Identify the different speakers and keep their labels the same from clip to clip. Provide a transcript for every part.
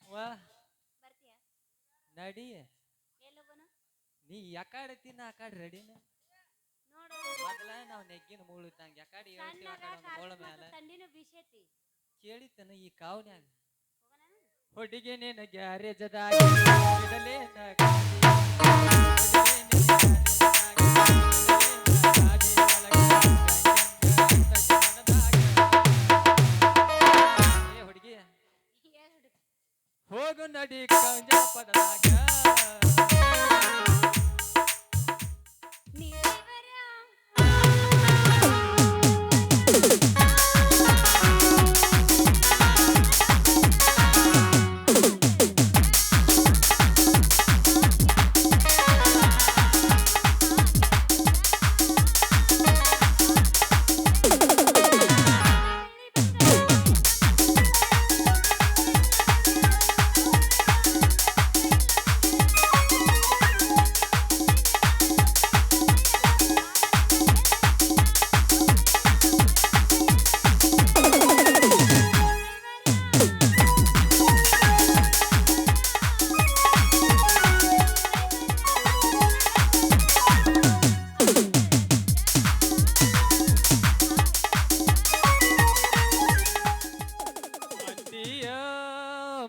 Speaker 1: ವಾ ನಡಿ ನೀ ಯಾಕಾಡತಿ ನಾ ಆಕಾಡ್ ರೆಡಿನ ಮೊದಲ ನಾವ್ ನೆಗ್ಗಿನ ಮೂಳು ಇದ್ದಂಗ ಯಾಕಾಡಿ ಹೇಳ್ತೀವಿ ಆಕಾಡ ಒಂದು ಮೂಳ ಮ್ಯಾಲ ಕೇಳಿತನ ಈ ಕಾವ್ನ್ಯಾಗ ಹುಡುಗಿ ನಿನ ಗ್ಯಾರೇಜದಾಗ ಇಡಲೇನ ಹುಡುಗಿ ಹೋಗು ನಡಿ ಕಂಜಾಪದದಾಗ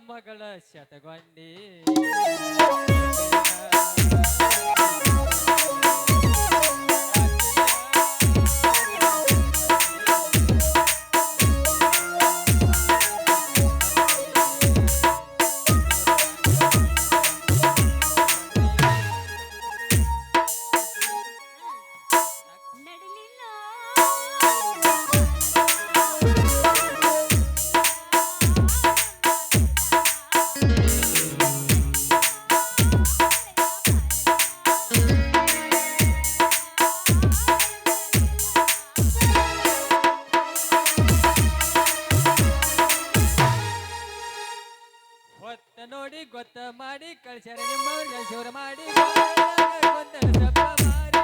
Speaker 1: ಮಗಳ ಶತಗೊಂಡಿ ಹೊತ್ತ ನೋಡಿ ಗೊತ್ತ ಮಾಡಿ ಕಳ್ಸ್ಯಾರ ನಿಮ್ಮವ್ರಿಗೆ ಶಿವರ ಮಾಡಿ ಗೊಂದಲ ಶಬ್ದ ಮಾರಿ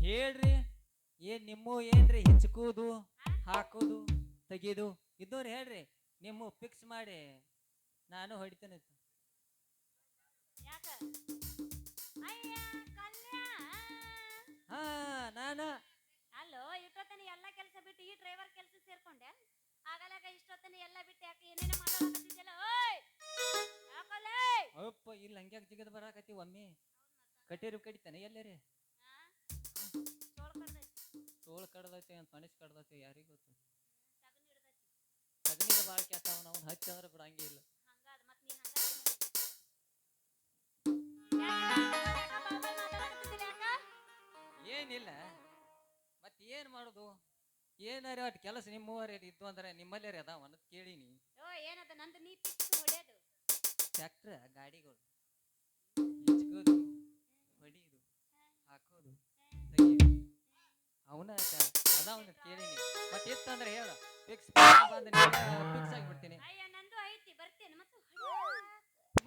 Speaker 1: ಹೇಳ್ರಿ ಏನ್ ನಿಮ್ಮ ಏನ್ರಿ ಹಿಚ್ಕೋದು ಹಾಕೋದು ತೆಗೀದು ಇದೋರು ಹೇಳ್ರಿ ನಿಮ್ಮ ಫಿಕ್ಸ್ ಮಾಡಿ ನಾನು ಹೊಡಿತೇನೆ ಹಾ ನಾನು
Speaker 2: ಅಲ್ಲೋ ಇಷ್ಟೊತ್ತನ ಎಲ್ಲಾ ಕೆಲಸ ಬಿಟ್ಟು ಈ ಡ್ರೈವರ್ ಕೆಲಸ ಸೇರ್ಕೊಂಡೆ ಆಗಲಾಗ ಇಷ್ಟೊತ್ತನ ಎಲ್ಲ ಬಿಟ್ಟು ಯಾಕೆ ಏನೇನ ಮಾತಾಡಕತ್ತಿದ್ದಲ್ಲ ಓಯ್ ಯಾಕಲೇ
Speaker 1: ಅಪ್ಪ ಇಲ್ಲಿ ಹಂಗ್ಯಾಕ ಜಿಗದ ಬರಾಕತ್ತಿ ಒಮ್ಮೆ ಕಟೇರಿ ಕಡಿತಾನೆ ಎಲ್ಲರೇ ತೋಳ ಕಡ್ದೈತಿ ಅಂತ ಮನಸ್ ಕಡ್ದೈತಿ ಯಾರಿಗ ಗೊತ್ತು ಸಗಣಿದ ಬಾಳ ಕೆಟ್ಟಾವ ನಾವು ಹಚ್ಚ ಅಂದ್ರೆ ಬಿಡಂಗೆ ಇಲ್ಲ ಏನಿಲ್ಲ ಮತ್ತೆ ಏನ್ ಮಾಡುದು ಏನಾರ ಅಟ್ ಕೆಲಸ ನಿಮ್ಮವರೇ ಇದ್ದು ಅಂದ್ರೆ ನಿಮ್ಮಲ್ಲೇ ಅದಾವ ಅನ್ನೋದು ಕೇಳಿನಿ
Speaker 2: ಏನದ ನಂದು ನೀ ಪಿಕ್ಸ್ ಹೊಡೆಯೋದು
Speaker 1: ಟ್ರ್ಯಾಕ್ಟರ್ ಗಾಡಿಗಳು ಹಿಚ್ಕೋದು ಹೊಡಿಯೋದು ಹಾಕೋದು ತೆಗಿಯೋದು ಅವನ ಅದಾವನ ಕೇಳೀನಿ ಮತ್ತೆ ಇತ್ತಂದ್ರೆ ಹೇಳ ಫಿಕ್ಸ್ ಬಂದ ಫಿಕ್ಸ್ ಆಗಿಬಿಡ್ತೀನಿ
Speaker 2: ಅಯ್ಯ ನಂದು ಐತಿ ಬರ್ತೇನೆ ಮತ್ತೆ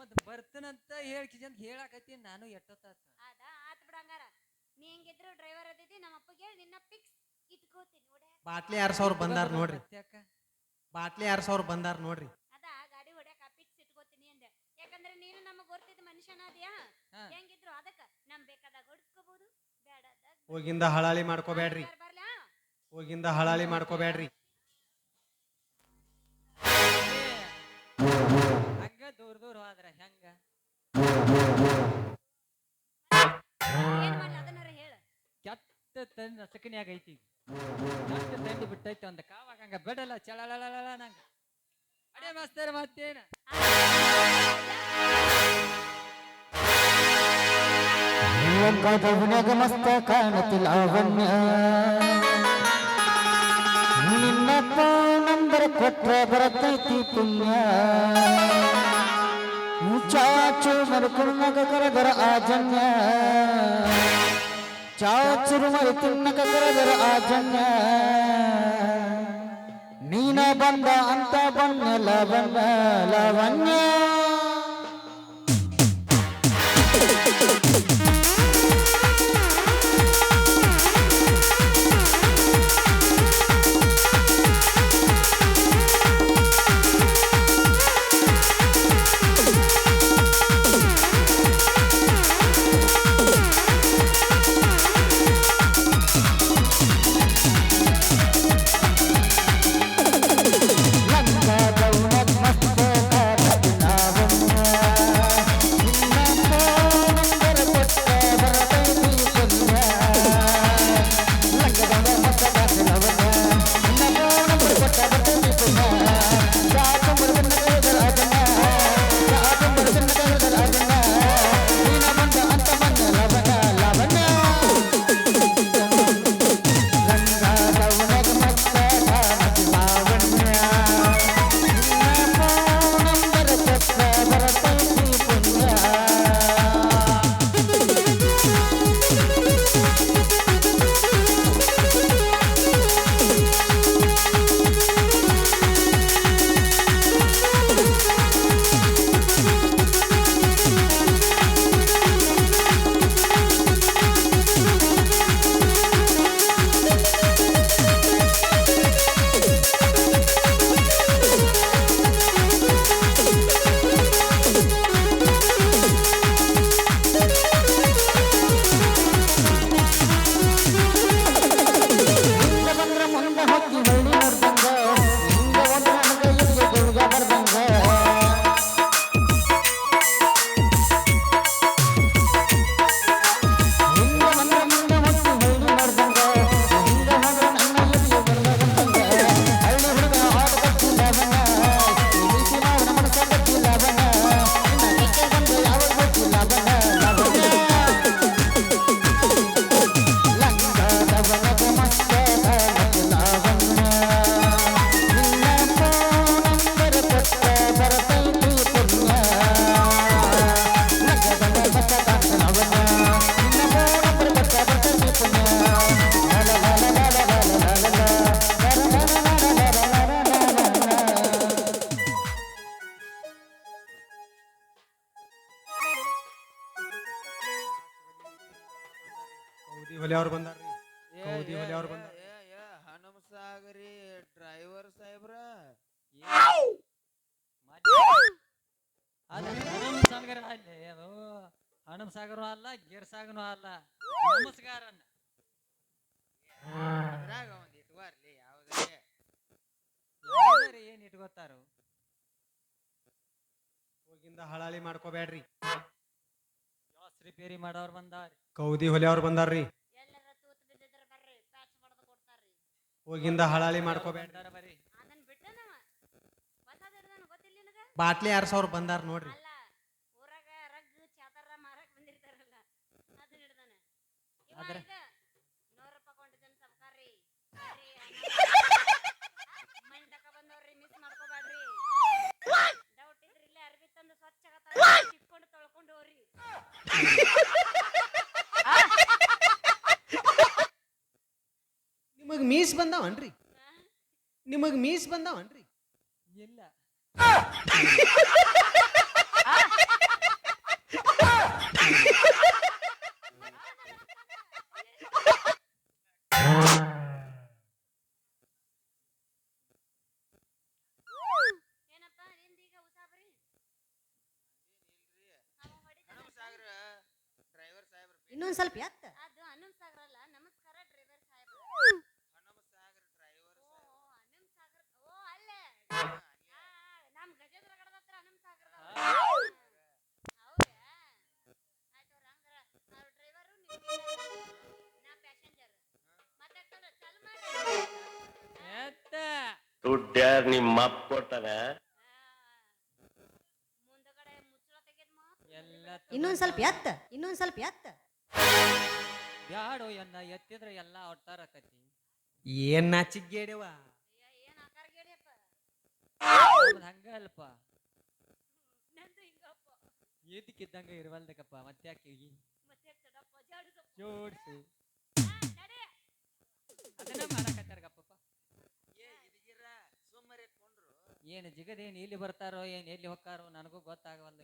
Speaker 1: ಮತ್ ಬರ್ತನಂತ ಅಂತ ಹೇಳಾಕತ್ತೀನಿ ನಾನು ಎಷ್ಟೊತ್ತಾತ
Speaker 2: ಅದ ಆತ್ ಬಿಡ ಹಂಗಾರ ನೀ ಹೆಂಗಿದ್ರು ಡ್ರೈವರ್ ಅದೈತಿ ನಮ್ಮ ಅಪ್ಪಗೆ ಹೇಳಿ ನಿನ್ನ ಫಿಕ್ಸ್ ಇಟ್ಕೋತೀನಿ ನೋಡ
Speaker 3: ಬಾಟ್ಲಿ 2000 ಬಂದಾರ ನೋಡ್ರಿ ಬಾಟ್ಲಿ 2000 ಬಂದಾರ ನೋಡ್ರಿ
Speaker 2: ಅದ ಗಾಡಿ ಹೊಡ್ಯಾಕ ಫಿಕ್ಸ್ ಇಟ್ಕೋತೀನಿ ಅಂದೆ ಯಾಕಂದ್ರೆ ನೀನು ನಮಗ್ ಗೊತ್ತಿದ್ದ ಮನುಷ್ಯನ ಅದ್ಯಾ ಹೆಂಗಿದ್ರು ಅದಕ್ಕ ನಮ್ ಬೇಕಾದಾಗ ಹೊಡಿಸ್ಕೋಬಹುದು ಬೇಡದಾಗ
Speaker 3: ಹೋಗಿಂದ ಹಳಾಳಿ ಮಾಡ್ಕೋಬೇಡ್ರಿ
Speaker 2: ಬರ್ಲಾ
Speaker 3: ಹೋಗಿಂದ ಹಳಾಳಿ ಮಾಡ್ಕೋಬೇಡ್ರಿ
Speaker 1: ಹಂಗ ದೂರ ದೂರ ಹೋದ್ರ ಹೆಂಗ
Speaker 2: ಏನ್ ಮಾಡ್ಲಿ ಅದನ್ನಾರ ಹೇಳ
Speaker 1: ಕೆಟ್ಟ ತಂದ ನಸಕನ್ಯಾಗ ಐತಿ ಕೆಟ್ಟ ತಂಡಿ ಬಿಟ್ಟೈತಿ ಒಂದ ಕಾವಾಗ ಹಂಗ ಬಿಡಲ್ಲ ಚಳಲಳ ನಂಗ ಅಡೇ ಮಾಸ್ತರ್ ಮತ್ತೇನ
Speaker 4: ಲಂಕಾದವನ್ಯಾಗ ಮಸ್ತ ಕಾಣತಿ ಲಾವಣ್ಯ ನಿನ್ನಪ್ಪ ನಂಬರ್ ಕೊಟ್ರ ಬರತೈತಿ ಪುಣ್ಯ ಚಾಚು ಮರುಕುರ್ನಗ ಕರದರ ಆಜನ್ಯ ಚಾಚುರು ಮರು ತಿನ್ನಕ ಕರದರ ಆಜನ್ಯ ನೀನ ಬಂದ ಅಂತ ಬಣ್ಣ ಲವಣ್ಯ ಲವಣ್ಯ
Speaker 3: ಹೊಲಿಯವ್ರು ಬಂದಾರ್ರಿ ಕೌದಿ ಹೊಲಿಯವ್ರು ಬಂದಾರ
Speaker 5: ಹನುಮಸಾಗರಿ ಡ್ರೈವರ್ ಸಾಹೇಬ್ರ
Speaker 1: ಹಣಮ್ ಸಾಗರ ಅಲ್ಲೇ ಅದು ಹಣಮ್ ಸಾಗರ ಅಲ್ಲ ಗಿರ್ ಸಾಗನೂ ಅಲ್ಲ ನಮಸ್ಕಾರ
Speaker 5: ಅದ್ರಾಗ ಒಂದ್ ಇಟ್ವಾರ್ಲಿ ಯಾವ್ದೇ
Speaker 1: ಏನ್ ಇಟ್ಕೋತಾರು
Speaker 3: ಹೋಗಿಂದ ಹಳಾಳಿ ಮಾಡ್ಕೋಬೇಡ್ರಿ
Speaker 1: ಗ್ಯಾಸ್ ರಿಪೇರಿ ಮಾಡೋರು ಬಂದಾರ
Speaker 3: ಕೌದಿ ಹೊಲಿಯವ್ರು ಬಂದಾರ್ರಿ
Speaker 2: ಎಲ್ಲರ ತೂತ್ ಬಿದ್ದಿದ್ರ ಬರ್ರಿ ಪ್ಯಾಚ್ ಮಾಡ್ದ ಕೊಡ್ತಾರ್ರಿ
Speaker 3: ಹೋಗಿಂದ ಹಳಾಳಿ ಮಾಡ್ಕೋಬೇಡ್ರಿ
Speaker 1: ಬರ್ರಿ
Speaker 2: ಅದನ್ನ ಬಿಟ್ಟನವ ಹೊಸದ ಹಿಡ್ದನ ಗೊತ್ತಿಲ್ಲ ನಿನಗ
Speaker 3: ಬಾಟ್ಲಿ 2000 ಬಂದಾರ ನೋಡ್ರಿ
Speaker 2: ಅಲ್ಲ ಊರಾಗ ರಗ್ ಚಾದರ ಮಾರಕ್ ಬಂದಿರ್ತಾರಲ್ಲ ಅದನ್ನ ಹಿಡ್ದನ ಇವ
Speaker 1: ಅದ್ರ
Speaker 2: ಇದ 100 ರೂಪಾಯಿ ಕೊಂಡಿದ್ದನ್ ಸಬ್ಕಾರಿ ಮನ್ ತಕ ಬಂದವ್ರಿ ಮಿಸ್ ಮಾಡ್ಕೋಬೇಡ್ರಿ ಡೌಟ್ ಇದ್ರ ಇಲ್ಲೇ ಅರ್ಬಿ ತಂದು ಸ್ವಚ್ಛ ಚಿಕ್ಕೊಂಡು ತೊಳ್ಕೊಂಡು ಹೋರಿ
Speaker 3: ಮೀಸ್ ಬಂದಾವನ್ರಿ ನಿಮಗ್ ಮೀಸ್ ಬಂದಾವನ್ರಿ
Speaker 1: ಇಲ್ಲ
Speaker 2: ಏನಪ್ಪ ನಿಂದೀಗ ಉಸಾಬರಿ ಅವ ಹೊಡಿತಾನ
Speaker 5: ಹನುಮಸಾಗರ ಡ್ರೈವರ್ ಸಾಹೇಬ್ರ
Speaker 6: ಇನ್ನೊಂದ್ ಸ್ವಲ್ಪ ಎತ್ತ
Speaker 2: ಅದು ಹನುಮ್ ಸಾಗರ ಅಲ್ಲ ನಮಸ್ಕಾರ ಡ್ರೈವರ್ ಸಾಹೇಬ್ರು
Speaker 5: ಹನುಮಸಾಗರ ಡ್ರೈವರ್
Speaker 2: ಓ ಹನುಮ್ ಸಾಗರ ಓ ಅಲ್ಲೇ ನಮ್ ಗಜೇಂದ್ರ ಗಡದ ಹತ್ರ ಹನುಮ್ ಸಾಗರ ಹೌದಾ ಆಯ್ತು ರಂಗ್ರ ಅವ್ರ ಡ್ರೈವರು ನಾ ಪ್ಯಾಸೆಂಜರ್ ಮತ್ತೆ ಚಲ್ ಮಾಡಿ
Speaker 1: ಎತ್ತ
Speaker 7: ದುಡ್ಡ್ಯಾರ್ ನಿಮ್ಮ ಅಪ್ಪ ಕೊಡ್ತಾನೆ
Speaker 2: ಮುಂದಗಡೆ ಮುಚ್ಚಳ ತೆಗೆದ್ಮ
Speaker 1: ಎಲ್ಲ
Speaker 6: ಇನ್ನೊಂದ್ ಸ್ವಲ್ಪ ಎತ್ತ ಇನ್ನೊಂದ್ ಸ್ವಲ್ಪ ಎತ್ತ
Speaker 1: ಬ್ಯಾಡೋ ಎನ್ನ ಎತ್ತಿದ್ರೆ ಎಲ್ಲ ಒಟ್ಟಾರಕತಿ
Speaker 3: ಏನ್ ನಾಚಿಗೇಡ್ಯವ
Speaker 2: ಏನ್ ಆಕಾರ ಗೇಡಿಯಪ್ಪ
Speaker 1: ಹಂಗ ಅಲ್ಪ
Speaker 2: ನಂದು ಹಿಂಗಪ್ಪ
Speaker 1: ಇದಕ್ಕಿದ್ದಂಗ ಇರುವಲ್ದಕ್ಕಪ್ಪ ಮತ್ತ್ಯಾಕೆ
Speaker 2: ಮತ್ತೆ ಚಡಪ್ಪ ಜಾಡಿಸಪ್ಪ
Speaker 1: ಜೋಡ್ಸು
Speaker 2: ನಡೆ
Speaker 1: ಅದನ್ನ ಮಾಡಕತ್ತಾರಗಪ್ಪ
Speaker 5: ಇದಗಿರ ಸುಮ್ಮನೆ ಕೊಂಡ್ರು
Speaker 1: ಏನು ಜಿಗದೇನು ಇಲ್ಲಿ ಬರ್ತಾರೋ ಏನ್ ಎಲ್ಲಿ ಹೋಗ್ತಾರೋ ನನಗೂ ಗೊತ್ತಾಗವಲ್ದ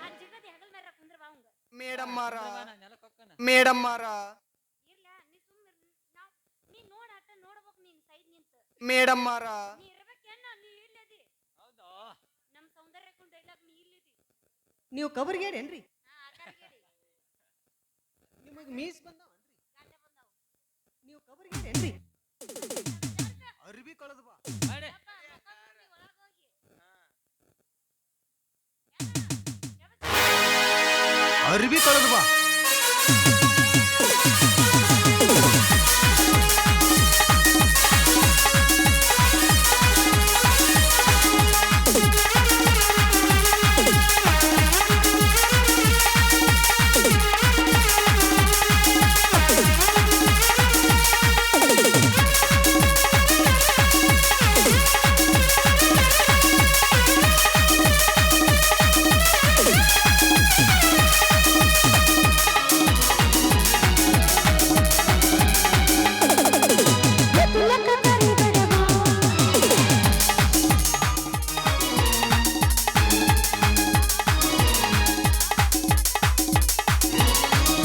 Speaker 2: ಆ ಜಿಗದಿ ಹಗಲ್ ಮೇರ ಕುಂದ್ರ ಬಾ ಅವಂಗ
Speaker 8: ಮೇಡಮ್ ಮಾರ
Speaker 1: ನೆಲಕ್ಕೆ ಹೋಗ್ತಾನ
Speaker 8: ಮೇಡಮ್ ಮಾರ
Speaker 2: ಇರ್ಲ ನೀ ಸುಮ್ಮನೆ ನಾವ್ ನೀ ನೋಡಾಟ ನೋಡ್ಬೇಕು ನೀನ್ ಸೈಡ್ ನಿಂತ
Speaker 8: ಮೇಡಮ್ ಮಾರ
Speaker 2: ನೀ ಇರ್ಬೇಕೇನ ನೀ ಇಲ್ಲದಿ
Speaker 1: ಹೌದಾ
Speaker 2: ನಮ್ ಸೌಂದರ್ಯ ಕೊಂಡ್ ಡೈಲಾಗ್ ನೀ ಇಲ್ಲದಿ
Speaker 6: ನೀವು ಕಬರ್ಗೇಡೇನ್ರಿ
Speaker 2: ಆಕಾರ ಗೇಡಿ
Speaker 3: ನಿಮಗ್ ಮೀಸ್ ಬಂದಾವನ್ರಿ
Speaker 2: ಗಾಂಡ ಬಂದಾವ
Speaker 6: ನೀವು ಕಬರ್ಗೇಡೇನ್ರಿ
Speaker 3: ಅರ್ಬಿ ಕಳೆದು ಬಾ
Speaker 1: ಮಾಡೆ
Speaker 2: ಯಪ್ಪ ಮಕ್ಕಂದ್ರಿ ಒಳಗ್ ಹೋಗಿ
Speaker 3: ಅರ್ಬಿ ಕಳೆದು ಬಾ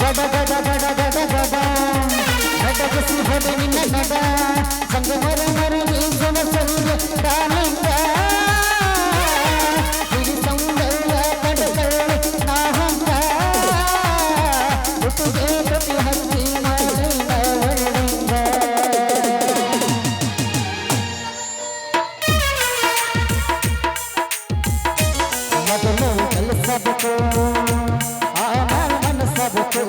Speaker 4: ಗಡ ಗಡ ಗಡ ಗಡ ಗಡ ಗಡಗಸಿ ಹೊಡ ನಿನ್ನ ನಡ ಸಂಗ ಮರ ಮರ ನೀಸನ ಸೌಂದ ದಾನಿಂದ ಹಿಡಿ ಸೌಂದರ್ಯ ಕಡಕಳ್ಳಿ ನಾಹಂಗ ಹುಟ್ಟುಗೆ ಪ್ರತಿ ಹತ್ತಿ ಮಾಡಿದ ಒಳ್ಳಿಂದ ಮೊದಲು ಕಲಿಸಬೇಕು ಆಮೇಲೆ ಮನಸ್ಸಬೇಕು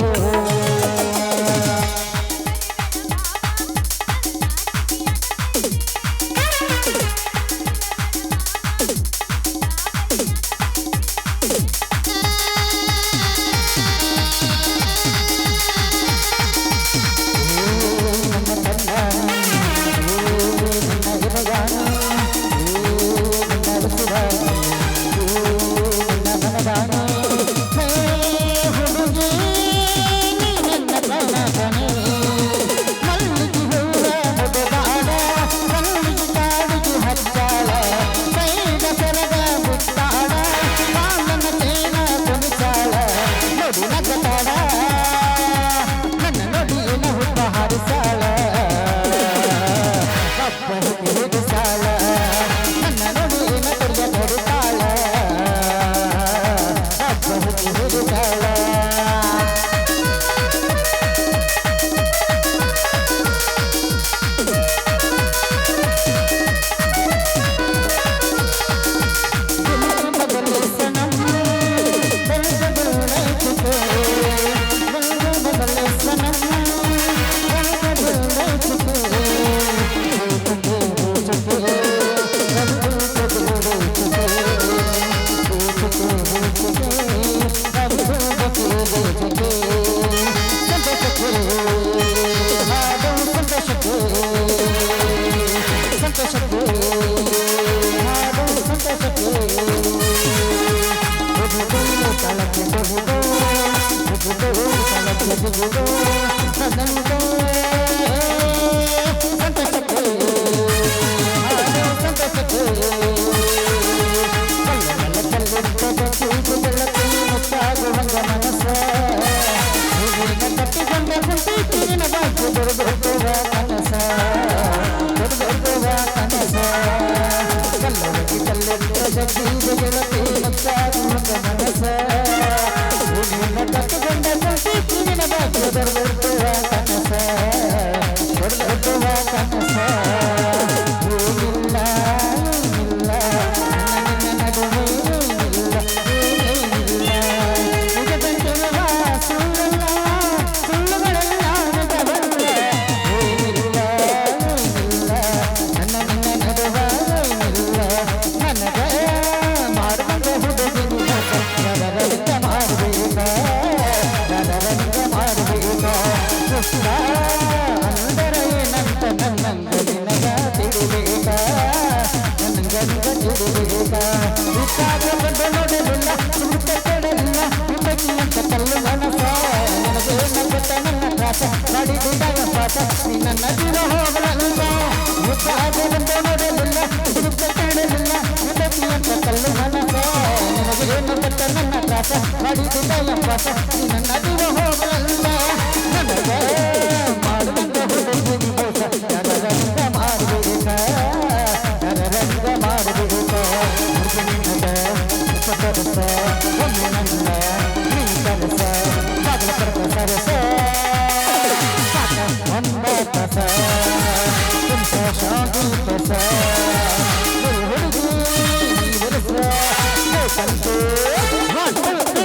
Speaker 4: ಸಂತೋಷಕ್ಕೆ ಬೆಳಕು ಕಲ್ಲಿಟ್ಟದ ಕೂಗು ಬೆಳಕು ಮುತ್ತಾಗುವಂಗ ಮನಸ್ಸ ಹೂವಿನ ಕಟ್ಟಿಕೊಂಡ ಕುಂಟಿ ತೀರಿನ ಬಾಕಿ ದೊಡ್ಡವ ಕನಸ ದೊಡ್ಡವ ಕನಸ ಕಲ್ಲೊಳಗೆ ಕಲ್ಲಿಟ್ಟದ ಕೂಗು ಬೆಳಕು ಮುತ್ತಾಗುವಂಗ ಮನಸ್ಸ ಹೂವಿನ ಕಟ್ಟಿಕೊಂಡ ಕುಂಟಿ ತೀರಿನ ಬಾಕಿ ದೊಡ್ಡವ ಕನಸ ದೊಡ್ಡವ ಕನಸ One, two, three.